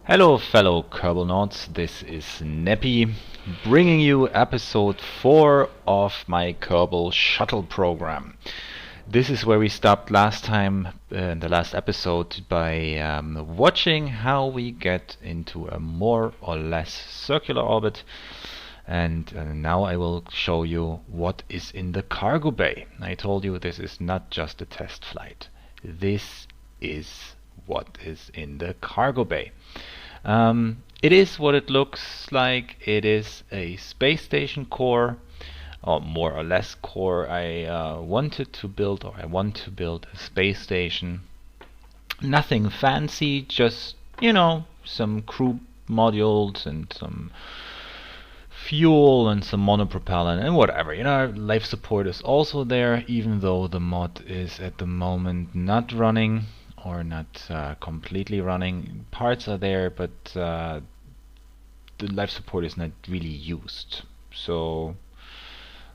Hello fellow Kerbal, this is Neppy, bringing you episode 4 of my Kerbal Shuttle program. This is where we stopped last time in the last episode by watching how we get into a more or less circular orbit, and now I will show you what is in the cargo bay. I told you this is not just a test flight. This is what is in the cargo bay. It is what it looks like. It is a space station core, or more or less core. I wanted to build, or I want to build a space station. Nothing fancy, just, some crew modules and some fuel and some monopropellant and whatever. Life support is also there, even though the mod is at the moment not running or not completely running. Parts are there, but the life support is not really used. So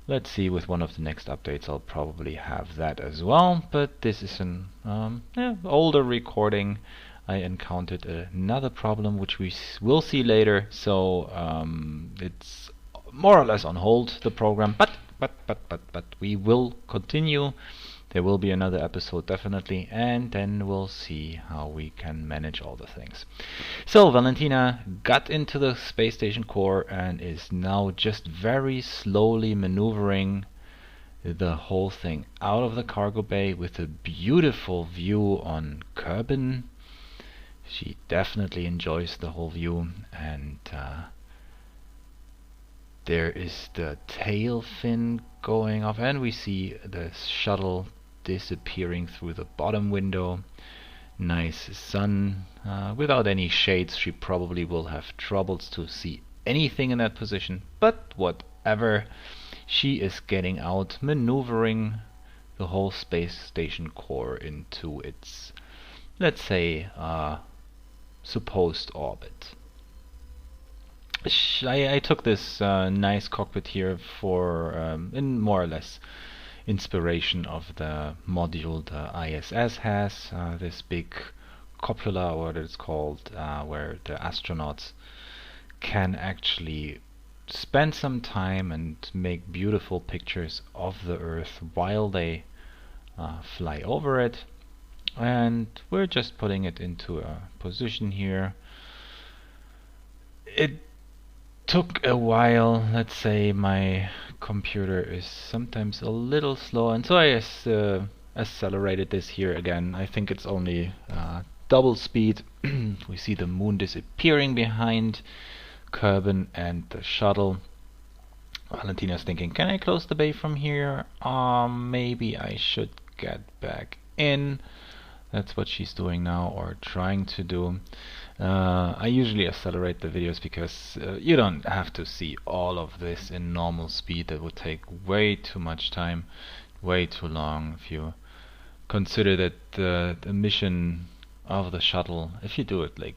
let's see, with one of the next updates I'll probably have that as well. But this is an older recording. I encountered another problem which we will see later, so it's more or less on hold, the program, but we will continue. There will be another episode definitely, and then we'll see how we can manage all the things. So Valentina got into the space station core and is now just very slowly maneuvering the whole thing out of the cargo bay with a beautiful view on Kerbin. She definitely enjoys the whole view, and there is the tail fin going off, and we see the shuttle disappearing through the bottom window. Nice sun. Without any shades, she probably will have troubles to see anything in that position, but whatever. She is getting out, maneuvering the whole space station core into its, let's say, supposed orbit. I took this nice cockpit here for in more or less inspiration of the module the ISS has, this big cupola, or what it's called, where the astronauts can actually spend some time and make beautiful pictures of the Earth while they fly over it. And we're just putting it into a position here. It took a while. Let's say my computer is sometimes a little slow, and so I accelerated this here again. I think it's only double speed. We see the moon disappearing behind Kerbin and the shuttle. Valentina's thinking, can I close the bay from here? Maybe I should get back in. That's what she's doing now, or trying to do. I usually accelerate the videos because you don't have to see all of this in normal speed. That would take way too much time, way too long. If you consider that the mission of the shuttle, if you do it like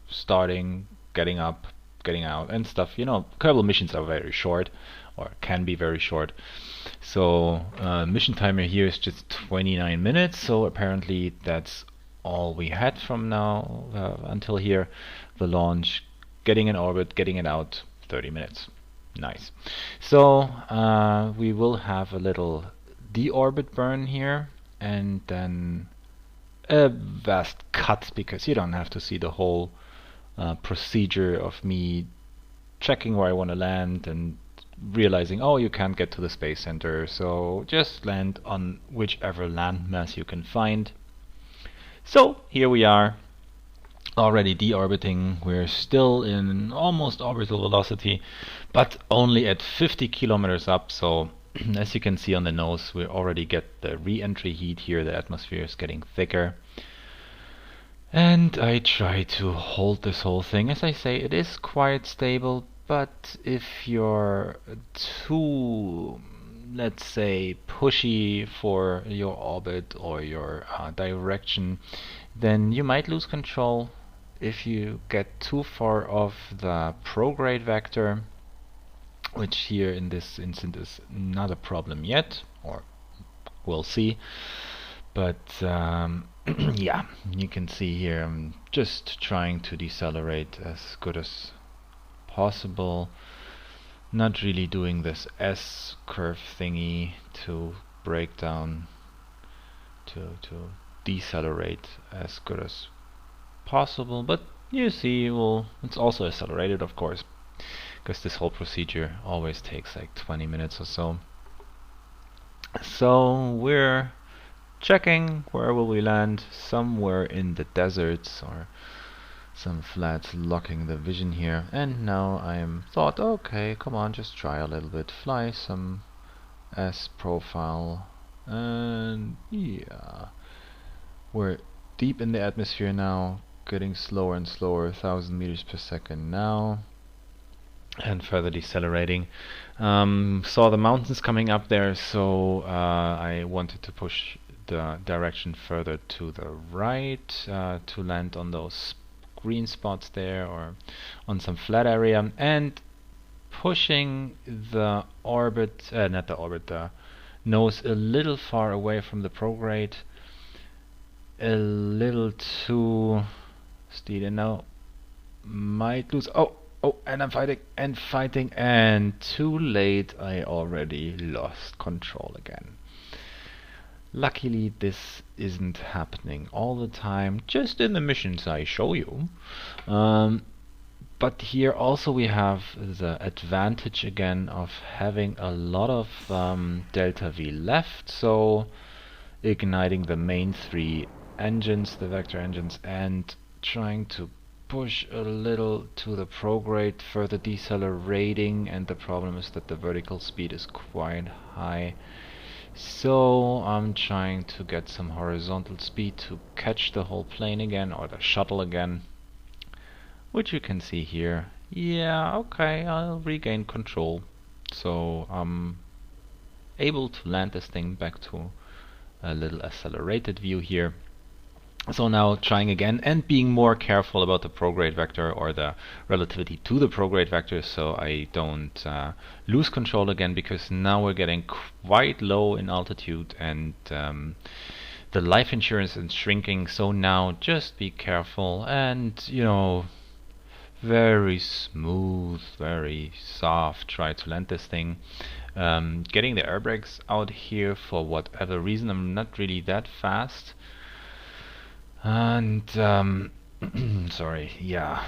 starting, getting up, getting out and stuff, Kerbal missions are very short, or can be very short. So mission timer here is just 29 minutes, so apparently that's all we had from now until here. The launch, getting in orbit, getting it out, 30 minutes. Nice. So we will have a little deorbit burn here, and then a vast cut, because you don't have to see the whole procedure of me checking where I want to land and realizing, oh, you can't get to the space center, so just land on whichever landmass you can find. So here we are, already deorbiting. We're still in almost orbital velocity, but only at 50 kilometers up. So as you can see on the nose, we already get the re-entry heat here. The atmosphere is getting thicker. And I try to hold this whole thing. As I say, it is quite stable, but if you're too, let's say, pushy for your orbit or your direction, then you might lose control. If you get too far off the prograde vector, which here in this instance is not a problem yet, or we'll see, but yeah, you can see here I'm just trying to decelerate as good as possible. Not really doing this S curve thingy to break down, to decelerate as good as possible, but you see, well, it's also accelerated, of course, because this whole procedure always takes like 20 minutes or so. So we're checking where will we land, somewhere in the deserts or some flats locking the vision here. And now I'm thought, okay, come on, just try a little bit, fly some S profile, and yeah, we're deep in the atmosphere now, getting slower and slower, 1000 meters per second now, and further decelerating. Saw the mountains coming up there, so I wanted to push the direction further to the right to land on those green spots there or on some flat area, and pushing the orbit, not the orbit, the nose a little far away from the prograde, a little too steady. And now might lose. Oh, and I'm fighting, and too late. I already lost control again. Luckily, this isn't happening all the time, just in the missions I show you. But here also we have the advantage again of having a lot of delta V left, so igniting the main three engines, the vector engines, and trying to push a little to the prograde, further decelerating, and the problem is that the vertical speed is quite high. So I'm trying to get some horizontal speed to catch the whole plane again, or the shuttle again, which you can see here. Yeah, okay, I'll regain control. So I'm able to land this thing back to a little accelerated view here. So now trying again and being more careful about the prograde vector or the relativity to the prograde vector, so I don't lose control again, because now we're getting quite low in altitude and the life insurance is shrinking. So now just be careful and, you know, very smooth, very soft, try to land this thing. Getting the air brakes out here for whatever reason. I'm not really that fast. And sorry, yeah,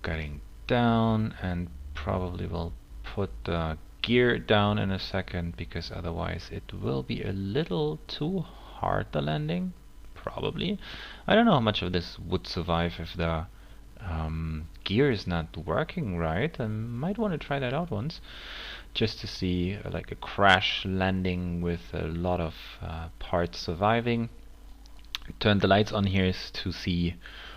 getting down, and probably will put the gear down in a second, because otherwise it will be a little too hard, the landing, probably. I don't know how much of this would survive if the gear is not working right. I might want to try that out once, just to see like a crash landing with a lot of parts surviving. Turn the lights on here to see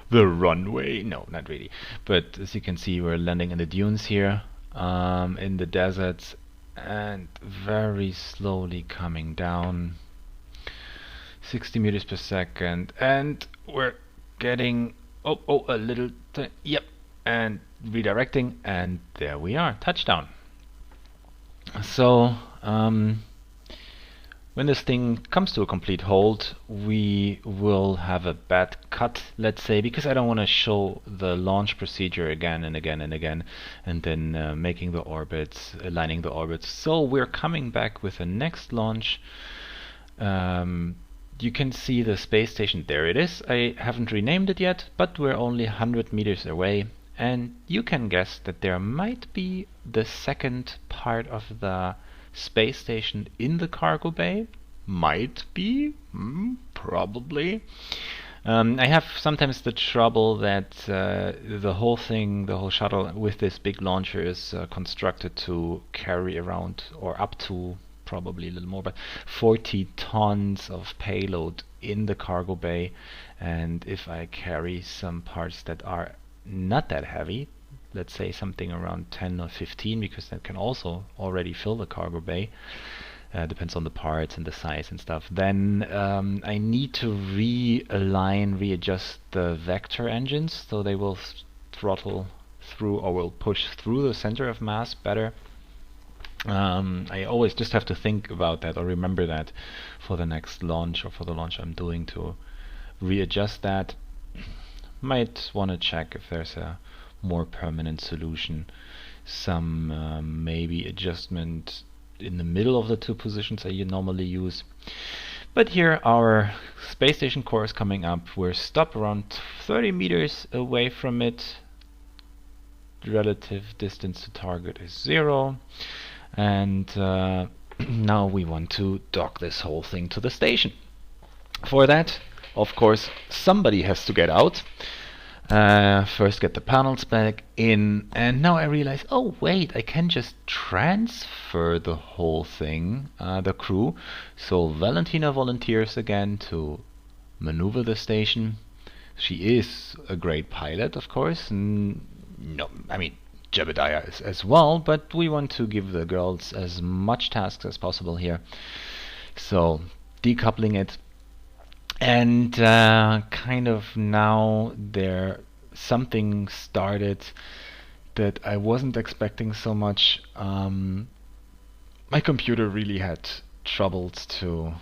the runway. No, not really. But as you can see, we're landing in the dunes here, in the deserts, and very slowly coming down. 60 meters per second, and we're getting a little. Yep, and redirecting, and there we are, touchdown. So when this thing comes to a complete halt, we will have a bad cut, let's say, because I don't want to show the launch procedure again and again and again, and then making the orbits, aligning the orbits. So we're coming back with the next launch. You can see the space station, there it is. I haven't renamed it yet, but we're only 100 meters away, and you can guess that there might be the second part of the space station in the cargo bay. Might be, probably. I have sometimes the trouble that the whole thing, the whole shuttle with this big launcher is constructed to carry around, or up to probably a little more, but 40 tons of payload in the cargo bay. And if I carry some parts that are not that heavy, let's say something around 10 or 15, because that can also already fill the cargo bay, depends on the parts and the size and stuff, then I need to readjust the vector engines, so they will throttle through, or will push through the center of mass better. I always just have to think about that or remember that for the next launch, or for the launch I'm doing, to readjust that. Might want to check if there's a more permanent solution. Some maybe adjustment in the middle of the two positions that you normally use. But here our space station core is coming up. We're stopped around 30 meters away from it. Relative distance to target is 0. And now we want to dock this whole thing to the station. For that, of course, somebody has to get out. First get the panels back in, and now I realize, oh wait, I can just transfer the whole thing, the crew. So Valentina volunteers again to maneuver the station. She is a great pilot, of course. No, I mean, Jebediah is as well, but we want to give the girls as much tasks as possible here. So decoupling it. And kind of now something started that I wasn't expecting so much. My computer really had troubles to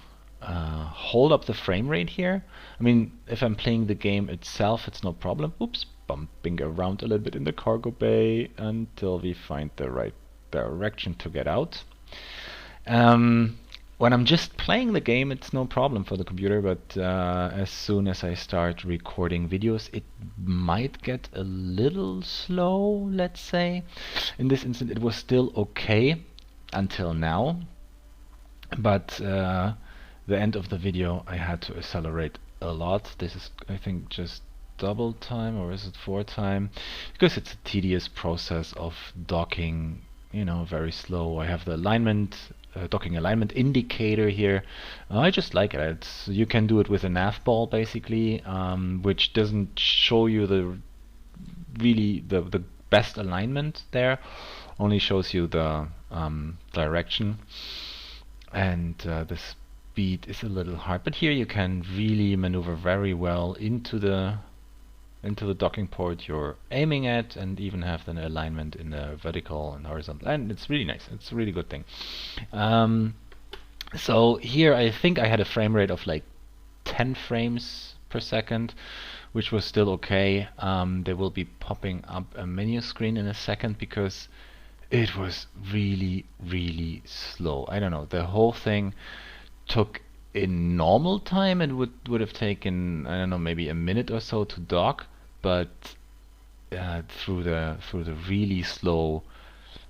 hold up the frame rate here. I mean, if I'm playing the game itself, it's no problem. Oops, bumping around a little bit in the cargo bay until we find the right direction to get out. When I'm just playing the game, it's no problem for the computer, but as soon as I start recording videos, it might get a little slow, let's say. In this instance, it was still okay until now, but the end of the video, I had to accelerate a lot. This is, I think, just double time, or is it 4 time? Because it's a tedious process of docking, very slow. I have the alignment docking alignment indicator here. I just like it. You can do it with a nav ball basically, which doesn't show you the best alignment there, only shows you the direction, and the speed is a little hard. But here you can really maneuver very well into the docking port you're aiming at, and even have an alignment in the vertical and horizontal, and it's really nice. It's a really good thing. So here I think I had a frame rate of like 10 frames per second, which was still okay. There will be popping up a menu screen in a second because it was really, really slow. I don't know, the whole thing took, in normal time it would have taken, I don't know, maybe a minute or so to dock, but through the really slow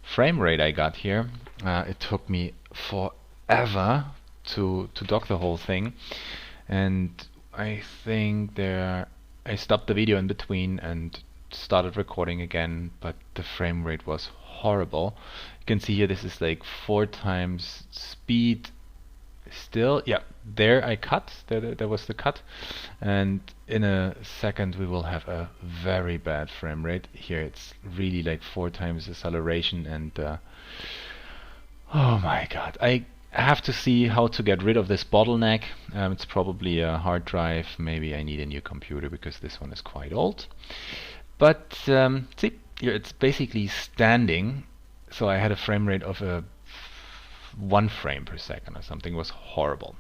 frame rate I got here, it took me forever to dock the whole thing. And I think I stopped the video in between and started recording again, but the frame rate was horrible. You can see here this is like 4 times speed still. Yeah, there I cut. There was the cut, and in a second we will have a very bad frame rate. Here it's really like 4 times acceleration, and oh my god, I have to see how to get rid of this bottleneck. It's probably a hard drive. Maybe I need a new computer because this one is quite old. But see, here it's basically standing, so I had a frame rate of 1 frame per second or something. It was horrible.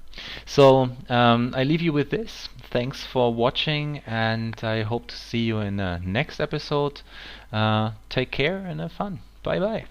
So I leave you with this. Thanks for watching, and I hope to see you in the next episode. Take care and have fun. Bye bye.